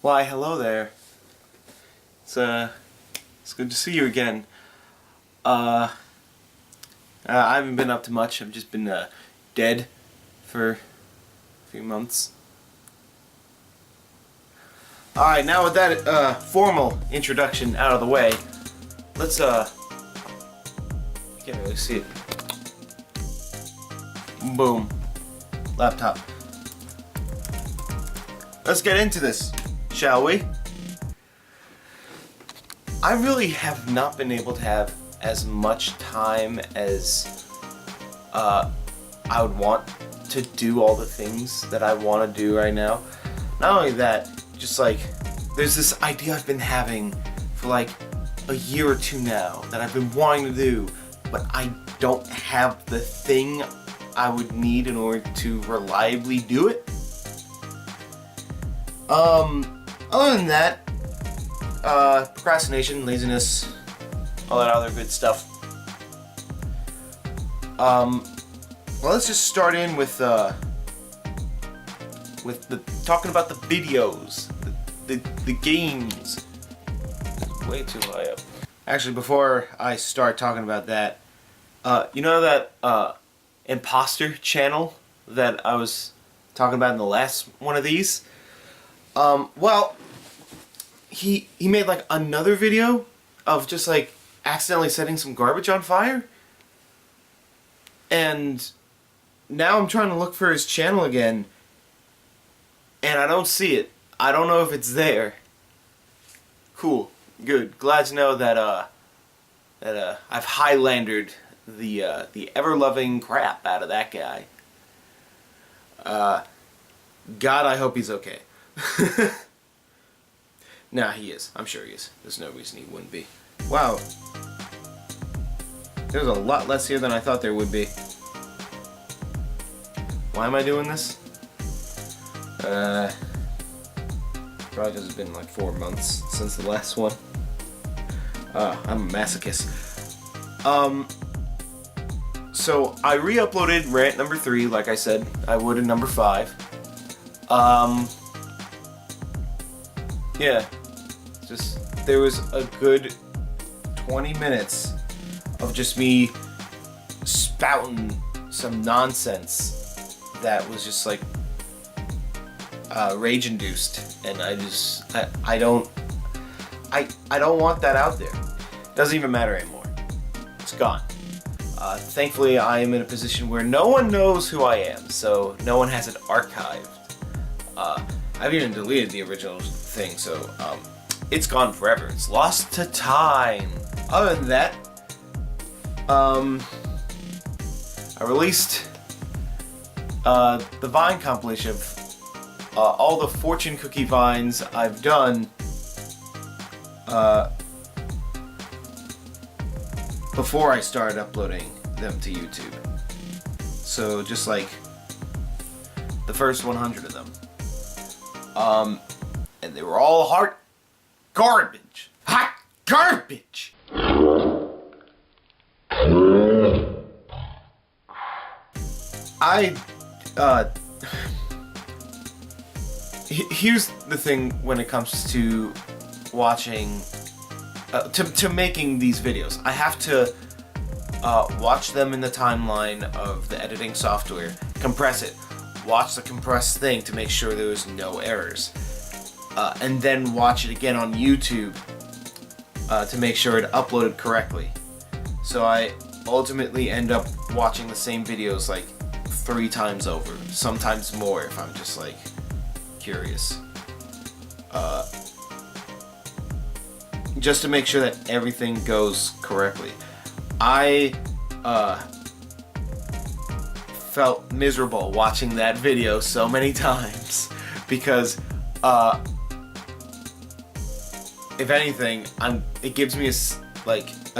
Why, hello there. It's good to see you again. I haven't been up to much. I've just been dead for a few months. Alright, now with that formal introduction out of the way, let's I can't really see it. Boom. Laptop. Let's get into this, shall we? I really have not been able to have as much time as I would want to do all the things that I want to do right now. Not only that, just like, there's this idea I've been having for like a year or two now that I've been wanting to do, but I don't have the thing I would need in order to reliably do it. Other than that, procrastination, laziness, all that other good stuff. Well, let's just start in with the talking about the videos, the games. It's way too high up. Actually, before I start talking about that, you know that imposter channel that I was talking about in the last one of these? Well, he made like another video of just like accidentally setting some garbage on fire, and now I'm trying to look for his channel again, and I don't see it. I don't know if it's there. Cool, good, glad to know that I've Highlandered the ever-loving crap out of that guy. God, I hope he's okay. Nah, he is. I'm sure he is. There's no reason he wouldn't be. Wow. There's a lot less here than I thought there would be. Why am I doing this? Probably because it's been like 4 months since the last one. I'm a masochist. So I re-uploaded rant number 3, like I said I would in number 5. Yeah, just there was a good 20 minutes of just me spouting some nonsense that was just like rage induced, and I don't want that out there. It doesn't even matter anymore. It's gone. Thankfully, I am in a position where no one knows who I am, so no one has it archived. I've even deleted the original thing, so it's gone forever. It's lost to time. Other than that, I released the Vine compilation of all the fortune cookie vines I've done before I started uploading them to YouTube. So just like the first 100 of them. And they were all hot garbage. Hot garbage! Here's the thing when it comes to watching, to making these videos. I have to watch them in the timeline of the editing software, compress it, watch the compressed thing to make sure there's no errors, and then watch it again on YouTube to make sure it uploaded correctly. So I ultimately end up watching the same videos like 3 times over, sometimes more if I'm just like curious, just to make sure that everything goes correctly. I felt miserable watching that video so many times because if anything, it gives me a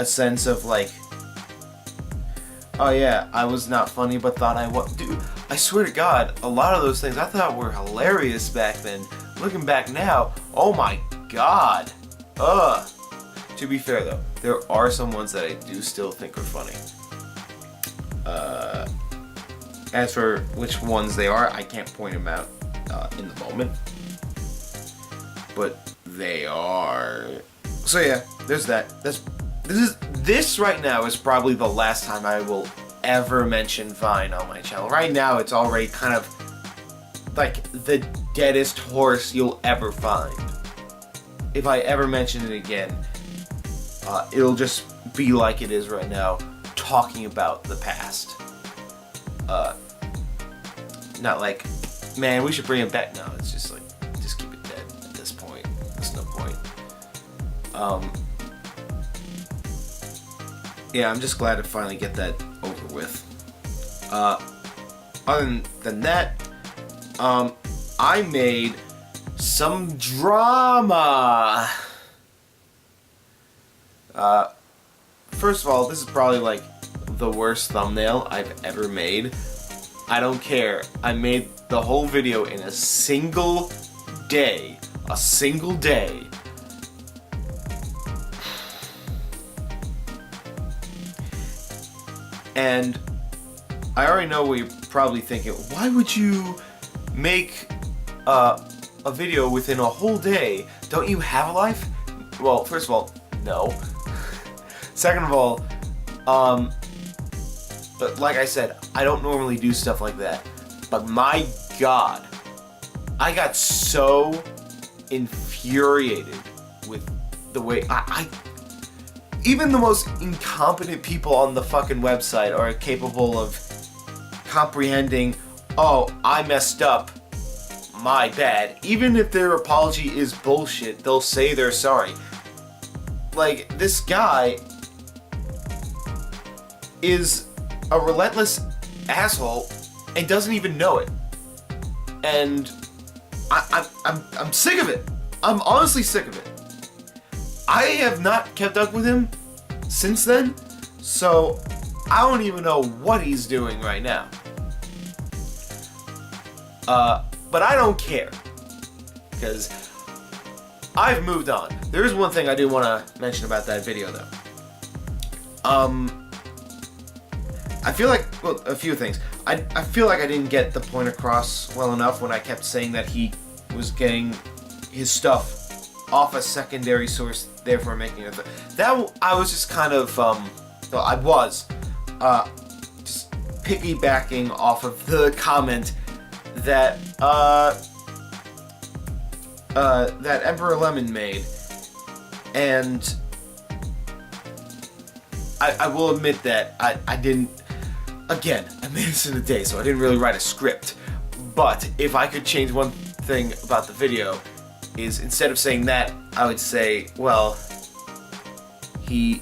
sense of like, oh yeah, I was not funny but thought I was. Dude, I swear to God, a lot of those things I thought were hilarious back then. Looking back now, oh my God. Ugh. To be fair though, there are some ones that I do still think are funny. As for which ones they are, I can't point them out in the moment. but they are. So yeah, there's that. This right now is probably the last time I will ever mention Vine on my channel. Right now, it's already kind of like the deadest horse you'll ever find. If I ever mention it again, it'll just be like it is right now, talking about the past. Not like, man, we should bring it back. No, it's just like, just keep it dead at this point. There's no point. Yeah, I'm just glad to finally get that over with. Other than that, I made some drama. First of all, this is probably like the worst thumbnail I've ever made. I don't care. I made the whole video in a single day. A single day. And I already know what you're probably thinking. Why would you make a video within a whole day? Don't you have a life? Well, first of all, no. Second of all, but like I said, I don't normally do stuff like that. But my God, I got so infuriated with the way even the most incompetent people on the fucking website are capable of comprehending, oh, I messed up, my bad. Even if their apology is bullshit, they'll say they're sorry. Like, this guy is a relentless asshole and doesn't even know it. And I'm sick of it. I'm honestly sick of it. I have not kept up with him since then, so I don't even know what he's doing right now. But I don't care, because I've moved on. There is one thing I do want to mention about that video, though. I feel like, well, a few things. I feel like I didn't get the point across well enough when I kept saying that he was getting his stuff off a secondary source, therefore making it. That I was just kind of, I was just piggybacking off of the comment that that Emperor Lemon made, and I will admit that I didn't. Again, I made this in a day, so I didn't really write a script. But if I could change one thing about the video, is instead of saying that, I would say, well, he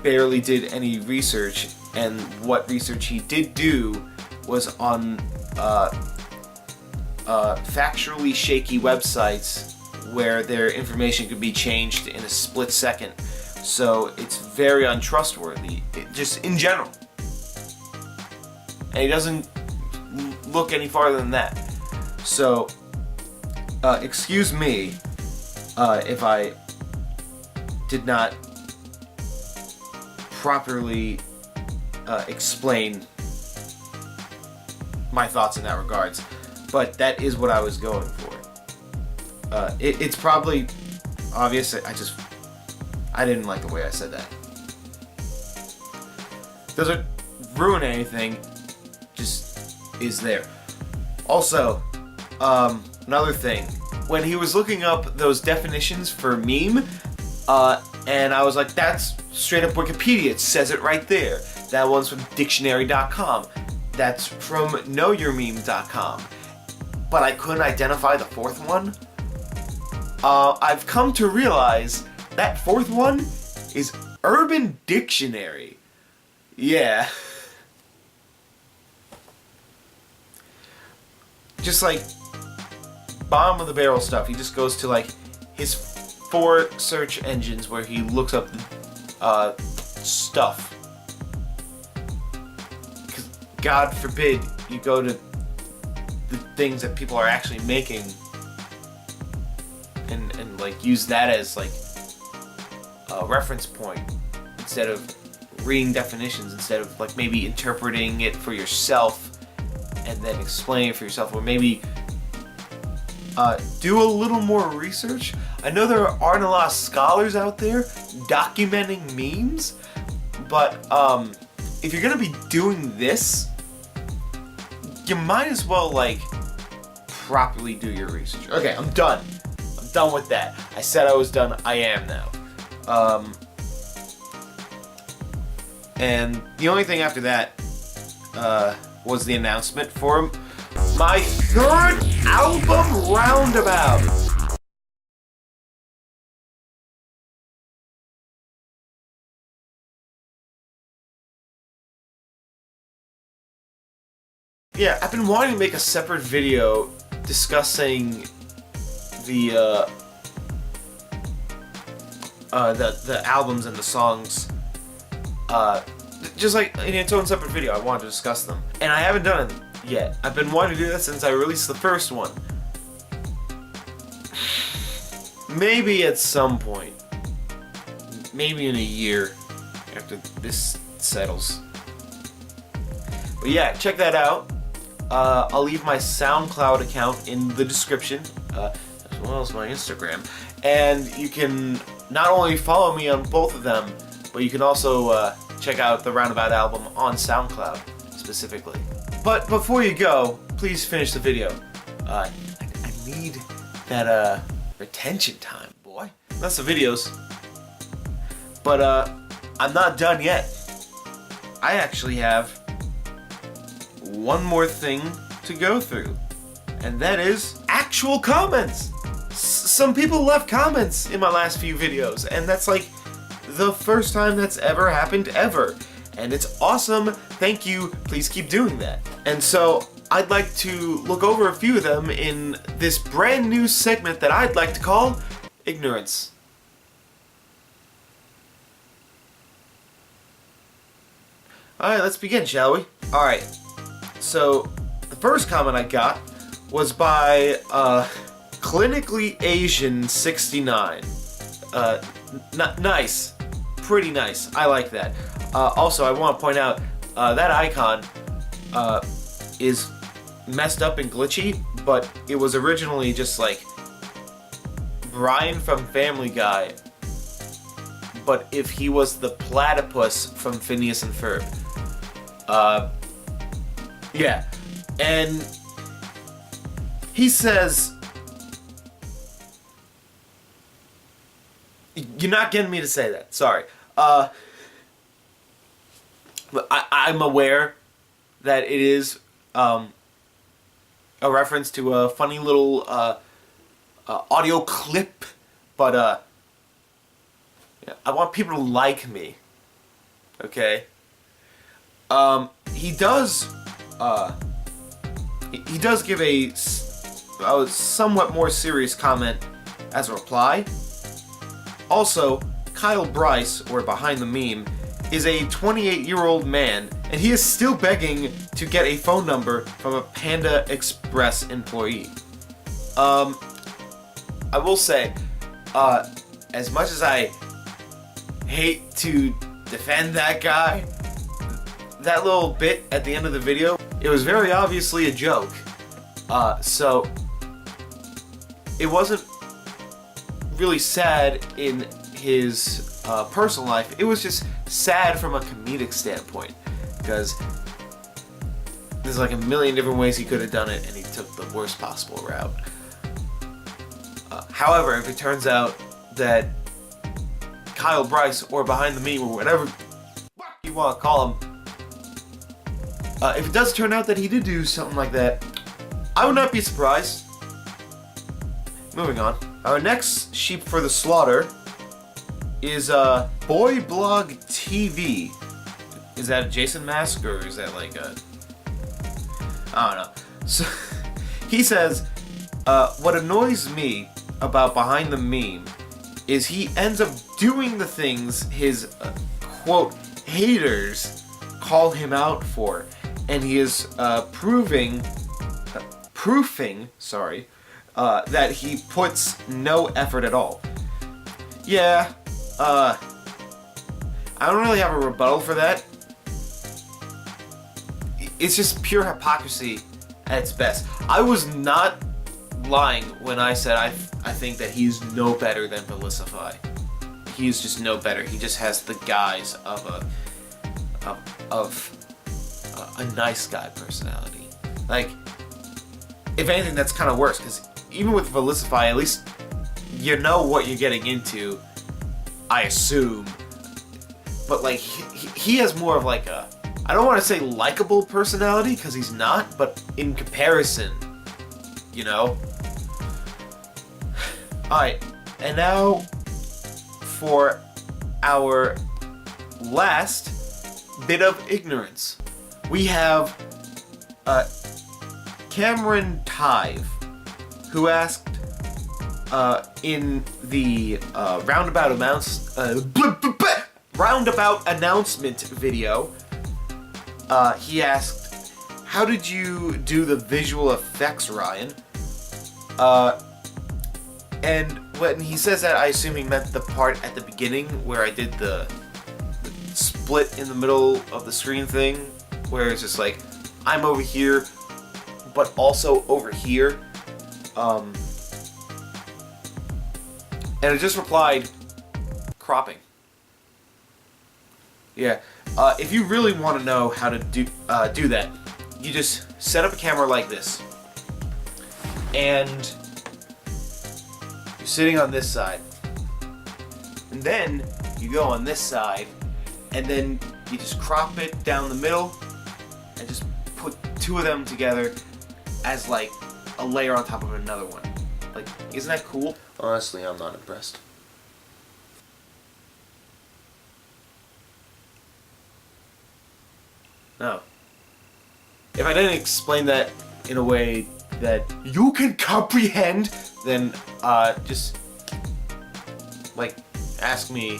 barely did any research, and what research he did do was on factually shaky websites where their information could be changed in a split second. So it's very untrustworthy, just in general. And he doesn't look any farther than that. So, excuse me if I did not properly explain my thoughts in that regards, but that is what I was going for. It's probably obvious. I didn't like the way I said that. Doesn't ruin anything, just is there. Also, another thing, when he was looking up those definitions for meme, and I was like, that's straight up Wikipedia, it says it right there. That one's from dictionary.com. That's from knowyourmeme.com. But I couldn't identify the fourth one. I've come to realize that fourth one is Urban Dictionary. Yeah. Just like bottom of the barrel stuff. He just goes to like his 4 search engines where he looks up stuff. 'Cause God forbid you go to the things that people are actually making and like use that as like a reference point instead of reading definitions, instead of like maybe interpreting it for yourself and then explaining it for yourself, or maybe do a little more research. I know there aren't a lot of scholars out there documenting memes, but if you're gonna be doing this, you might as well like properly do your research. Okay, I'm done. I'm done with that. I said I was done. I am now. And the only thing after that was the announcement for my third album, Roundabout. Yeah, I've been wanting to make a separate video discussing the albums and the songs, just like in its own separate video. I wanted to discuss them, and I haven't done it yet. I've been wanting to do that since I released the first one. Maybe at some point, maybe in a year after this settles. But yeah, check that out. I'll leave my SoundCloud account in the description, as well as my Instagram. And you can not only follow me on both of them, but you can also check out the Roundabout album on SoundCloud, specifically. But before you go, please finish the video. I need that retention time, boy. That's the videos. But I'm not done yet. I actually have one more thing to go through, and that is actual comments. Some people left comments in my last few videos, and that's like the first time that's ever happened ever, and it's awesome. Thank you. Please keep doing that. And so I'd like to look over a few of them in this brand new segment that I'd like to call Ignorance. Alright, let's begin, shall we? Alright. So, the first comment I got was by Clinically Asian 69. Nice. Pretty nice. I like that. Also, I want to point out that icon is messed up and glitchy, but it was originally just like Brian from Family Guy, but if he was the platypus from Phineas and Ferb. Yeah, and he says, you're not getting me to say that, sorry. But I'm aware that it is a reference to a funny little audio clip, but yeah, I want people to like me, okay? He does give a somewhat more serious comment as a reply. Also, Kyle Bryce, or Behind the Meme, is a 28-year-old man, and he is still begging to get a phone number from a Panda Express employee. I will say, as much as I hate to defend that guy, that little bit at the end of the video, it was very obviously a joke. So it wasn't really sad in his personal life. It was just sad from a comedic standpoint, because there's like a million different ways he could have done it, and he took the worst possible route. However, if it turns out that Kyle Bryce, or Behind the Meme, or whatever you want to call him, if it does turn out that he did do something like that, I would not be surprised. Moving on. Our next sheep for the slaughter is Boy Blog TV. Is that a Jason mask, or is that like a... I don't know. So, he says, what annoys me about Behind the Meme is he ends up doing the things his, quote, haters call him out for. And he is proofing, that he puts no effort at all. Yeah, I don't really have a rebuttal for that. It's just pure hypocrisy at its best. I was not lying when I said I think that he's no better than Felicify. He's just no better. He just has the guise of a nice guy personality. Like, if anything, that's kind of worse, because even with Felicify, at least you know what you're getting into, I assume. But like, he has more of like a, I don't want to say likable personality, because he's not, but in comparison, you know? Alright, and now for our last bit of ignorance. We have Cameron Tive, who asked in the roundabout announcement video, he asked, how did you do the visual effects, Ryan? And when he says that, I assume he meant the part at the beginning where I did the split in the middle of the screen thing, where it's just like, I'm over here, but also over here. And I just replied, cropping. Yeah, if you really want to know how to do that, you just set up a camera like this, and you're sitting on this side, and then you go on this side, and then you just crop it down the middle, and just put two of them together as like a layer on top of another one. Like, isn't that cool? Honestly, I'm not impressed. No. If I didn't explain that in a way that you can comprehend, then just like ask me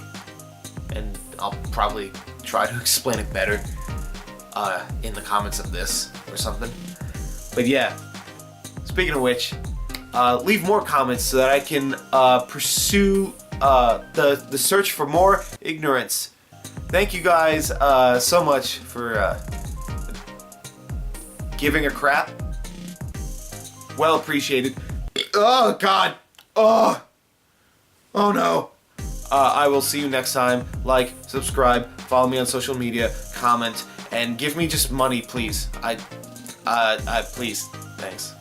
and I'll probably try to explain it better in the comments of this or something. But yeah, speaking of which, leave more comments so that I can pursue the search for more ignorance. Thank you guys so much for giving a crap. Well appreciated. Oh God. Oh no. I will see you next time. Like, subscribe, follow me on social media, comment, and give me just money, please. Please. Thanks.